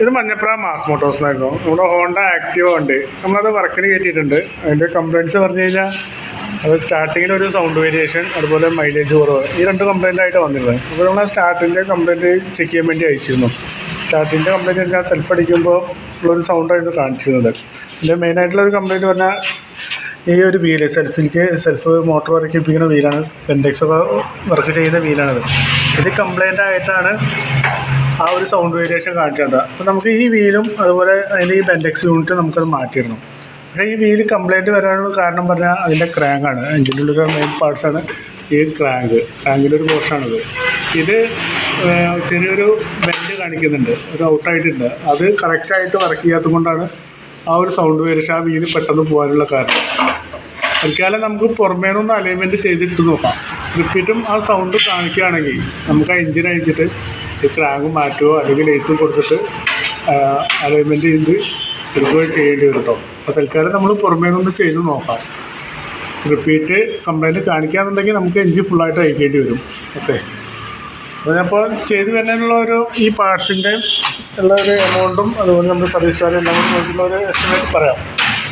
ഇത് മഞ്ഞപ്ര മാസ് മോട്ടോഴ്സിനായിരുന്നു. നമ്മുടെ Honda Activa ഉണ്ട്, നമ്മളത് വർക്കിന് കയറ്റിയിട്ടുണ്ട്. അതിൻ്റെ കംപ്ലയിൻറ്റ്സ് പറഞ്ഞു കഴിഞ്ഞാൽ അത് സ്റ്റാർട്ടിങ്ങിൽ ഒരു സൗണ്ട് വേരിയേഷൻ, അതുപോലെ മൈലേജ് കുറവ്, ഈ 2 കംപ്ലയിൻ്റ് ആയിട്ട് വന്നിരുന്നത്. അപ്പോൾ നമ്മൾ സ്റ്റാർട്ടിൻ്റെ കംപ്ലയിൻറ്റ് ചെക്ക് ചെയ്യാൻ വേണ്ടി അയച്ചിരുന്നു. സ്റ്റാർട്ടിൻ്റെ കംപ്ലയിൻറ്റ് വെച്ചാൽ സെൽഫ് അടിക്കുമ്പോൾ ഉള്ളൊരു സൗണ്ടായിരുന്നു കാണിച്ചിരുന്നത്. ഇതിൻ്റെ മെയിനായിട്ടുള്ളൊരു കംപ്ലയിൻറ്റ് പറഞ്ഞാൽ ഈ ഒരു വീല്, സെൽഫ് മോട്ടോർ വർക്കിപ്പിക്കുന്ന വീലാണ്, പെൻഡെക്സ് വർക്ക് ചെയ്യുന്ന വീലാണത്. ഇത് കംപ്ലയിൻ്റ് ആയിട്ടാണ് ആ ഒരു സൗണ്ട് വേരിയേഷൻ കാണിച്ചത്. അപ്പോൾ നമുക്ക് ഈ വീലും അതുപോലെ അതിൻ്റെ ഈ ബെൻഡെക്സ് യൂണിറ്റ് നമുക്കത് മാറ്റിയിടണം. പക്ഷേ ഈ വീല് കംപ്ലയിൻറ്റ് വരാനുള്ള കാരണം പറഞ്ഞാൽ അതിൻ്റെ ക്രാങ്കാണ്. എഞ്ചിൻ്റെ ഉള്ളിലുള്ള മെയിൻ പാർട്സാണ് ഈ ക്രാങ്കിൻ്റെ ഒരു പോർഷനാണിത്. ഇത് ചെറിയൊരു ബെൻഡ് കാണിക്കുന്നുണ്ട്, ഒരു ഔട്ടായിട്ടുണ്ട്. അത് കറക്റ്റായിട്ട് വർക്ക് ചെയ്യാത്തത് കൊണ്ടാണ് ആ ഒരു സൗണ്ട് വേരിയേഷൻ, ആ വീല് പെട്ടെന്ന് പോകാനുള്ള കാരണം. തൽക്കാലം നമുക്ക് പുറമേ നിന്ന് അലൈൻമെൻറ്റ് ചെയ്തിട്ട് നോക്കാം. റിപ്പീറ്റും ആ സൗണ്ട് കാണിക്കുകയാണെങ്കിൽ നമുക്ക് ആ എഞ്ചിൻ അഴിച്ചിട്ട് ഈ ക്രാങ്ക് മാറ്റുകയോ അല്ലെങ്കിൽ ലൈറ്റും കൊടുത്തിട്ട് അലൈൻമെൻറ്റ് ചെയ്ത് എടുക്കുകയോ ചെയ്യേണ്ടി വരും കേട്ടോ. അപ്പോൾ തൽക്കാലം നമ്മൾ പുറമേ നിന്ന് ചെയ്ത് നോക്കാം. റിപ്പീറ്റ് കംപ്ലയിൻറ്റ് കാണിക്കുകയാണെന്നുണ്ടെങ്കിൽ നമുക്ക് എഞ്ചിൻ ഫുള്ളായിട്ട് അയക്കേണ്ടി വരും. ഓക്കെ, അപ്പോൾ ഞാനിപ്പോൾ ചെയ്ത് വരുന്നതിനുള്ള ഈ പാർട്സിൻ്റെ ഉള്ള ഒരു എമൗണ്ടും അതുപോലെ നമ്മുടെ സർവീസ് ചാർജ് എല്ലാം കൂടി നോക്കിയുള്ള ഒരു എസ്റ്റിമേറ്റ് പറയാം.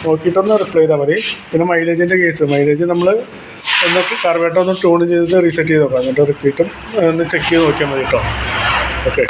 നോക്കിയിട്ടൊന്ന് റിപ്ലൈ ചെയ്താൽ മതി. പിന്നെ മൈലേജിൻ്റെ കേസ്, മൈലേജ് നമ്മൾ ഒന്ന് കാർബേറ്റർ ഒന്ന് ട്യൂൺ ചെയ്ത് റീസെറ്റ് ചെയ്ത് നോക്കാം. എന്നിട്ട് റിപ്പീറ്റും ഒന്ന് ചെക്ക് ചെയ്ത് നോക്കിയാൽ മതി കേട്ടോ. ഓക്കെ.